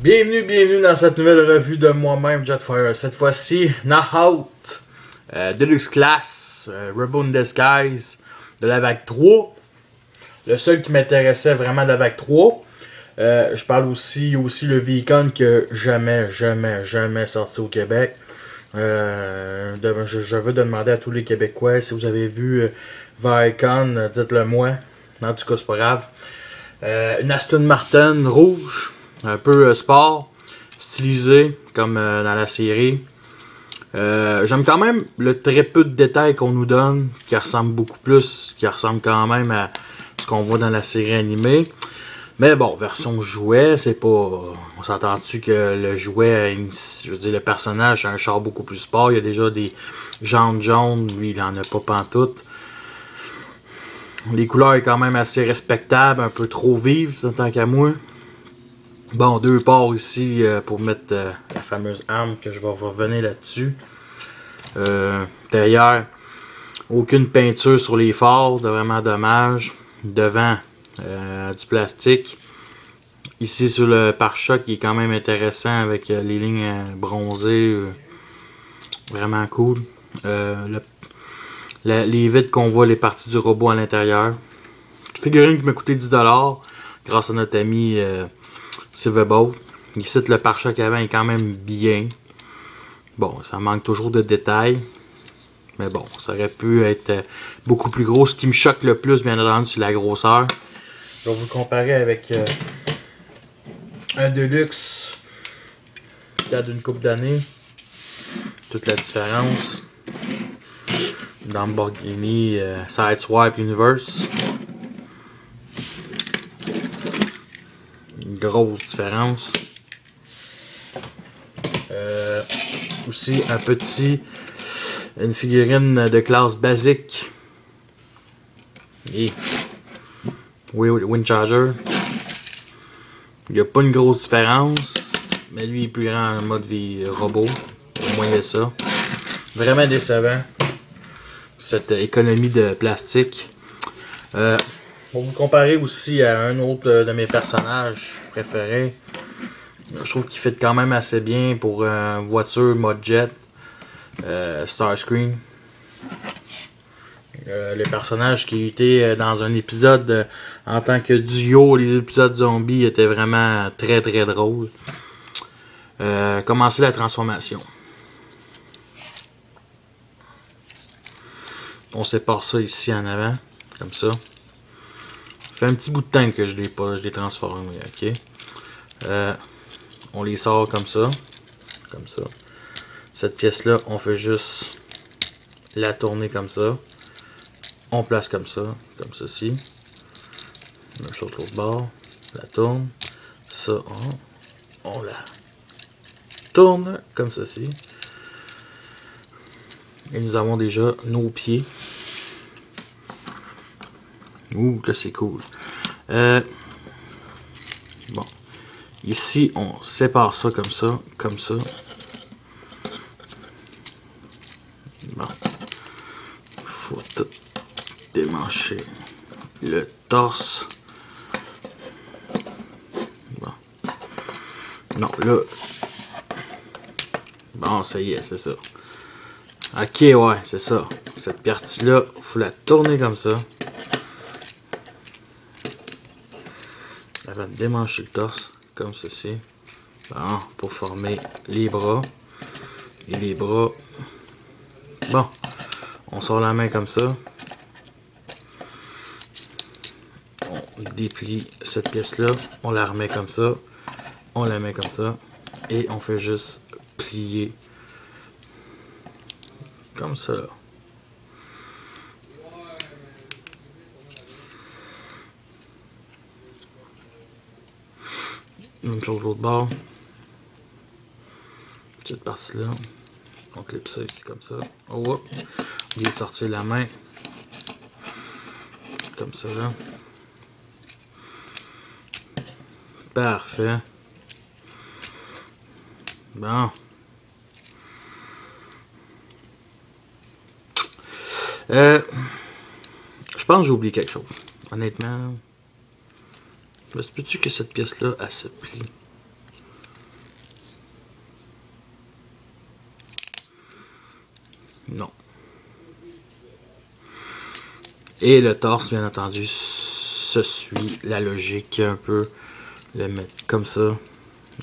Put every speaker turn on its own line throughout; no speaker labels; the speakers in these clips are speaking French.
Bienvenue dans cette nouvelle revue de moi-même, Jetfire. Cette fois-ci, Nahout, Deluxe Class, Rebel in Disguise, de la vague 3. Le seul qui m'intéressait vraiment de la vague 3. Je parle aussi le V-Con que jamais sorti au Québec. Je veux demander à tous les Québécois si vous avez vu V-Con, dites-le moi. En tout cas, c'est pas grave. Une Aston Martin rouge, un peu sport, stylisé comme dans la série. J'aime quand même le très peu de détails qu'on nous donne, qui ressemble quand même à ce qu'on voit dans la série animée. Mais bon, version jouet, c'est pas... On s'entend-tu que le jouet, je veux dire, le personnage a un char beaucoup plus sport. Il y a déjà des jantes jaunes, lui il en a pas pantoute. Les couleurs sont quand même assez respectables, un peu trop vives, tant qu'à moi. Bon, deux ports ici pour mettre la fameuse arme, que je vais revenir là-dessus. Derrière, aucune peinture sur les phares, vraiment dommage. Devant, du plastique. Ici sur le pare-choc, il est quand même intéressant avec les lignes bronzées. Vraiment cool. Les vitres qu'on voit, les parties du robot à l'intérieur. Figurine qui m'a coûté 10$ grâce à notre ami Silverbolt. Ici, le pare-choc avant est quand même bien. Bon, ça manque toujours de détails. Mais bon, ça aurait pu être beaucoup plus gros. Ce qui me choque le plus, bien entendu, c'est la grosseur. Je vais vous comparer avec un Deluxe qui date d'une couple d'années. Toute la différence. Lamborghini Sideswipe Universe. Une grosse différence. Aussi une figurine de classe basique. Et Windcharger. Il n'y a pas une grosse différence. Mais lui il est plus grand en mode robot. Au moins il y a ça. Vraiment décevant. Cette économie de plastique. Pour vous comparer aussi à un autre de mes personnages préférés. Je trouve qu'il fit quand même assez bien pour voiture mode jet. Starscream. Le personnage qui était dans un épisode en tant que duo, les épisodes zombies étaient vraiment très drôles. Commencer la transformation. On sépare ça ici en avant, comme ça. Ça fait un petit bout de temps que je l'ai transformé, ok. On les sort comme ça. Cette pièce-là, on fait juste la tourner comme ça. On place comme ça, comme ceci. Même chose de l'autre bord. La tourne. Ça, on la tourne comme ceci. Et nous avons déjà nos pieds. Ouh, que c'est cool. Bon. Ici, on sépare ça comme ça, comme ça. Bon. Faut tout démancher le torse. Bon. Non, là. Bon, ça y est, c'est ça. Ok, ouais, c'est ça. Cette partie-là, il faut la tourner comme ça. Avant de démancher le torse, comme ceci. Bon, pour former les bras. Et les bras. Bon, on sort la main comme ça. On déplie cette pièce-là. On la remet comme ça. On la met comme ça. Et on fait juste plier. Comme ça. Même chose de l'autre bord. Petite partie là. On clip ça ici comme ça. Oh, oh. Au lieu de sortir la main. Comme ça là. Parfait. Bon. Je pense que j'ai oublié quelque chose. Honnêtement. Se peut-tu que cette pièce-là, elle se plie? Non. Et le torse, bien entendu, se suit la logique un peu. Le mettre comme ça.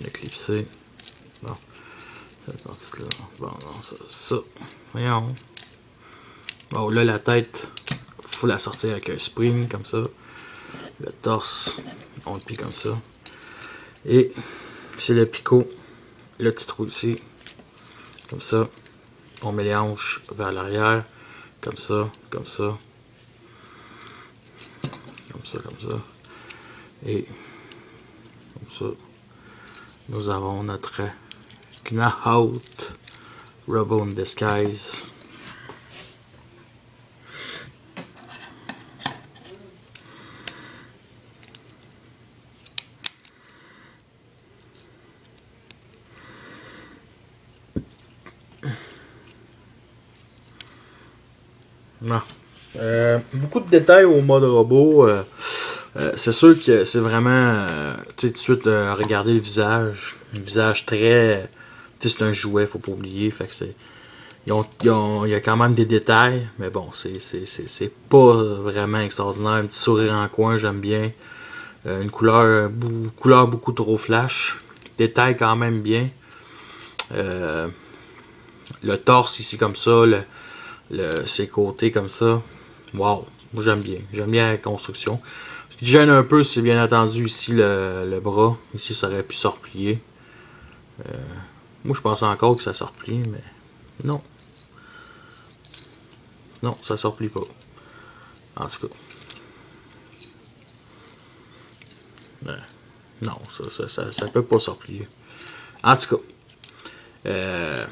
Le clipser. Bon. Cette partie-là. Bon, non, ça. Voyons. Bon, là, la tête, faut la sortir avec un spring, comme ça. Le torse, on le plie comme ça. Et c'est le picot, le petit trou ici. Comme ça. On met les hanches vers l'arrière. Comme ça, comme ça. Comme ça, comme ça. Et comme ça, nous avons notre Knahaut Robo in Disguise. Non. Beaucoup de détails au mode robot. C'est sûr que c'est vraiment, tu sais, tout de suite regarder le visage. Le visage très, tu sais, c'est un jouet, faut pas oublier. Fait que c'est, il y a quand même des détails, mais bon, c'est pas vraiment extraordinaire. Un petit sourire en coin, j'aime bien. Une couleur beaucoup trop flash. Détail quand même bien. Le torse ici comme ça, ses côtés comme ça. Wow, moi j'aime bien. J'aime bien la construction. Ce qui gêne un peu, c'est bien entendu ici le bras. Ici, ça aurait pu se replier. Moi, je pensais encore que ça se replie, mais non. Non, ça se replie pas. En tout cas. Non, ça peut pas se replier. En tout cas.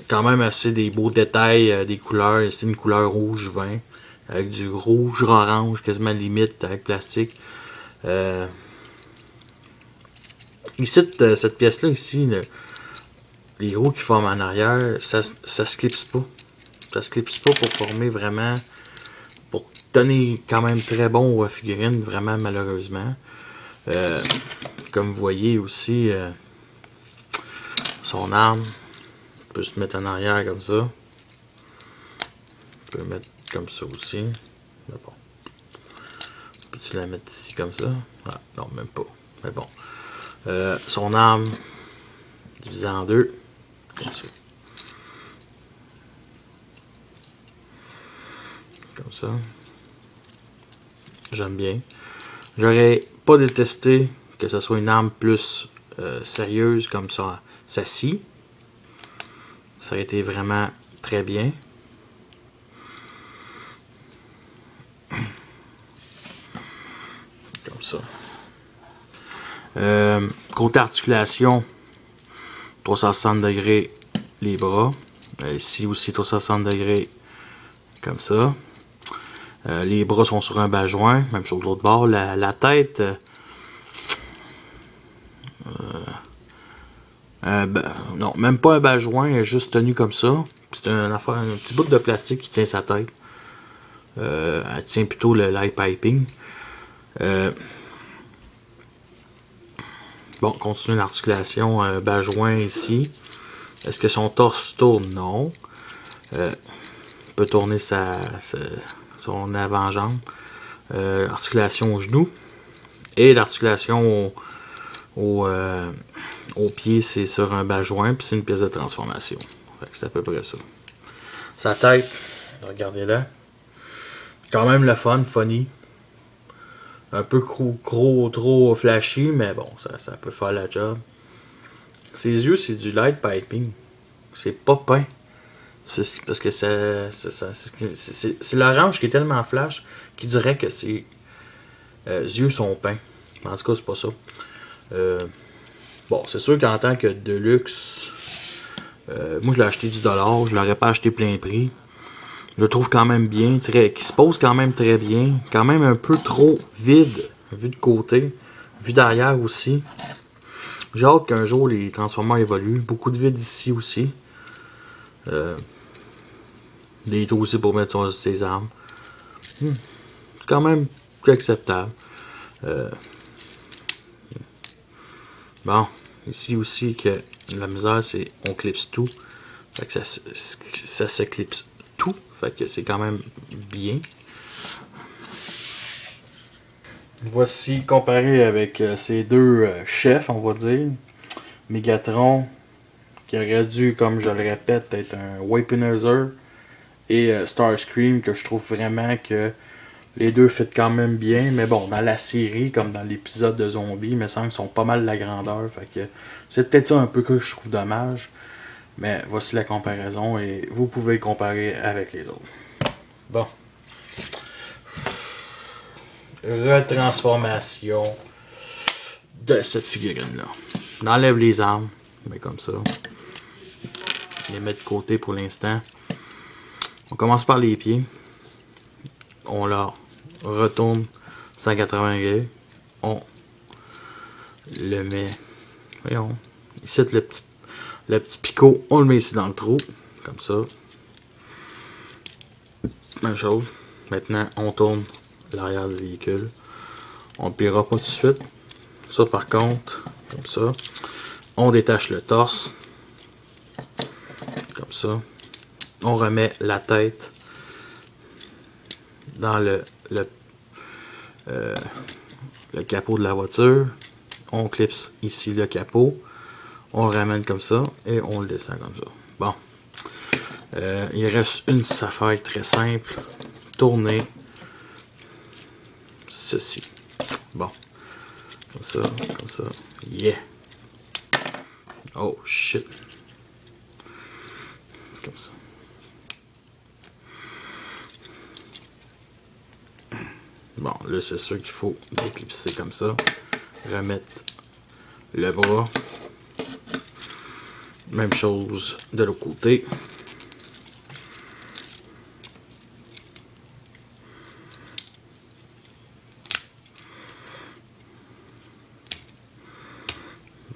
Quand même assez des beaux détails, des couleurs. Ici, une couleur rouge vin. Avec du rouge orange, quasiment limite avec plastique. Ici, cette pièce-là, ici, les roues qui forment en arrière, ça se clipse pas. Ça se clipse pas pour former vraiment, pour donner quand même très bon aux figurines, vraiment malheureusement. Comme vous voyez aussi, son arme peut se mettre en arrière comme ça. On peut mettre comme ça aussi. Mais bon. Peux-tu la mettre ici comme ça? Ah, non, même pas. Mais bon. Son arme divisée en deux. Comme ça. Comme ça. J'aime bien. J'aurais pas détesté que ce soit une arme plus sérieuse comme ça. Ça scie. Ça aurait été vraiment très bien. Comme ça. Côté articulation, 360 degrés les bras. Ici aussi 360 degrés comme ça. Les bras sont sur un bas-joint, même chose de l'autre bord. La tête, non, même pas un bas-joint, juste tenu comme ça. C'est un petit bout de plastique qui tient sa tête. Elle tient plutôt le light piping. Bon, continue l'articulation bas-joint ici. Est-ce que son torse tourne? Non. Il peut tourner son avant-jambe. Articulation au genou. Et l'articulation au pied, c'est sur un bas-joint. Puis c'est une pièce de transformation. C'est à peu près ça. Sa tête, regardez-la. Quand même le funny. Un peu trop flashy, mais bon, ça peut faire la job. Ses yeux, c'est du light piping. C'est pas peint. Parce que c'est l'orange qui est tellement flash qu'il dirait que ses yeux sont peints. En tout cas, c'est pas ça. Bon, c'est sûr qu'en tant que Deluxe, moi je l'ai acheté $10. Je l'aurais pas acheté plein prix. Je le trouve quand même bien, qui se pose quand même très bien. Quand même un peu trop vide, vu de côté, vu derrière aussi. J'ai hâte qu'un jour les transformers évoluent. Beaucoup de vide ici aussi. Des trous aussi pour mettre ses armes. C'est quand même acceptable. Bon, ici aussi que la misère c'est on clipse tout. Fait que ça se clipse tout. Fait que c'est quand même bien. Voici comparé avec ces deux chefs, on va dire. Megatron, qui aurait dû, comme je le répète, être un Weaponizer. Et Starscream, que je trouve vraiment que les deux fit quand même bien. Mais bon, dans la série, comme dans l'épisode de Zombies, il me semble qu'ils sont pas mal de la grandeur. Fait que c'est peut-être ça un peu que je trouve dommage. Mais voici la comparaison et vous pouvez le comparer avec les autres. Bon. Retransformation de cette figurine-là. On enlève les armes, mais comme ça. On les met de côté pour l'instant. On commence par les pieds. On la retourne 180 degrés. On le met. Voyons. Ici, le petit picot, on le met ici dans le trou. Comme ça. Même chose. Maintenant, on tourne l'arrière du véhicule. On ne pliera pas tout de suite. Ça, par contre, comme ça. On détache le torse. Comme ça. On remet la tête dans le capot de la voiture. On clipse ici le capot. On le ramène comme ça et on le descend comme ça. Bon. Il reste une affaire très simple. Tourner ceci. Bon. Comme ça, comme ça. Yeah. Oh shit. Comme ça. Bon, là c'est sûr qu'il faut déclipser comme ça. Remettre le bras. Même chose de l'autre côté.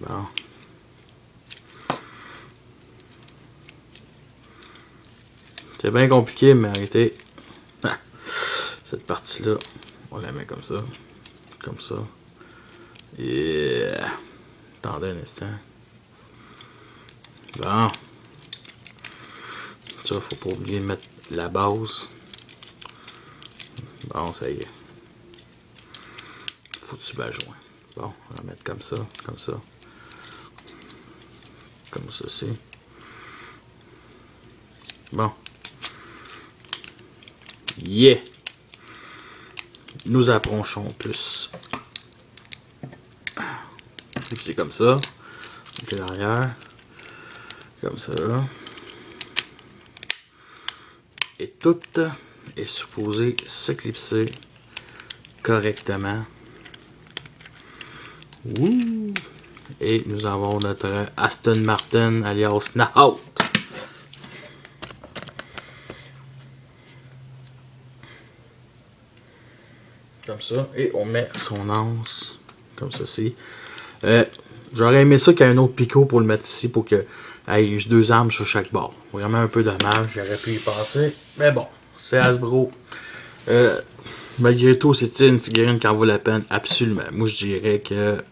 Bon. C'est bien compliqué, mais arrêtez. Ah, cette partie-là, on la met comme ça. Comme ça. Yeah. Attendez un instant. Bon. Ça, faut pas oublier de mettre la base. Bon, ça y est. Foutu bas joint. Bon, on va mettre comme ça, comme ça. Comme ceci. Bon. Yeah! Nous approchons plus. C'est comme ça. Donc l'arrière. Comme ça. Et tout est supposé s'éclipser correctement. Ouh. Et nous avons notre Aston Martin alias Nahaut. Comme ça. Et on met son anse comme ceci. J'aurais aimé ça qu'il y ait un autre picot pour le mettre ici pour que ait deux armes sur chaque bord. Vraiment un peu dommage. J'aurais pu y penser. Mais bon, c'est Hasbro. Malgré tout, c'est une figurine qui en vaut la peine. Absolument. Moi, je dirais que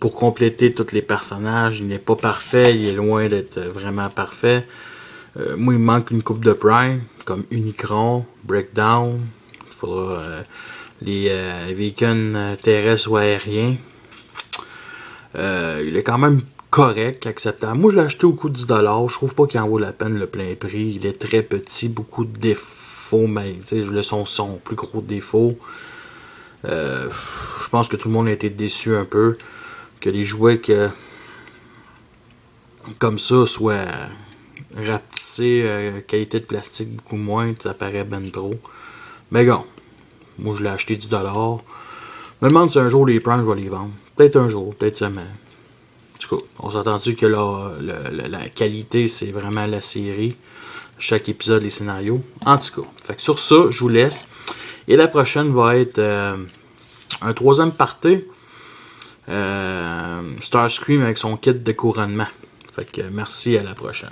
pour compléter tous les personnages, il n'est pas parfait. Il est loin d'être vraiment parfait. Moi, il me manque une coupe de Prime, comme Unicron, Breakdown. Il faudra les véhicules terrestres ou aériens. Il est quand même correct, acceptable. Moi, je l'ai acheté au coût de 10$. Je trouve pas qu'il en vaut la peine le plein prix. Il est très petit, beaucoup de défauts, mais son plus gros défaut. Je pense que tout le monde a été déçu un peu. Que les jouets comme ça soient rapetissés, qualité de plastique beaucoup moins, ça paraît ben trop. Mais bon, moi je l'ai acheté 10$. Je me demande si un jour les Prime je vais les vendre. Peut-être un jour, peut-être jamais. En tout cas, on s'est entendu que la qualité c'est vraiment la série. Chaque épisode, les scénarios. En tout cas, fait que sur ça, je vous laisse. Et la prochaine va être un troisième party. Starscream avec son kit de couronnement. Fait que merci, à la prochaine.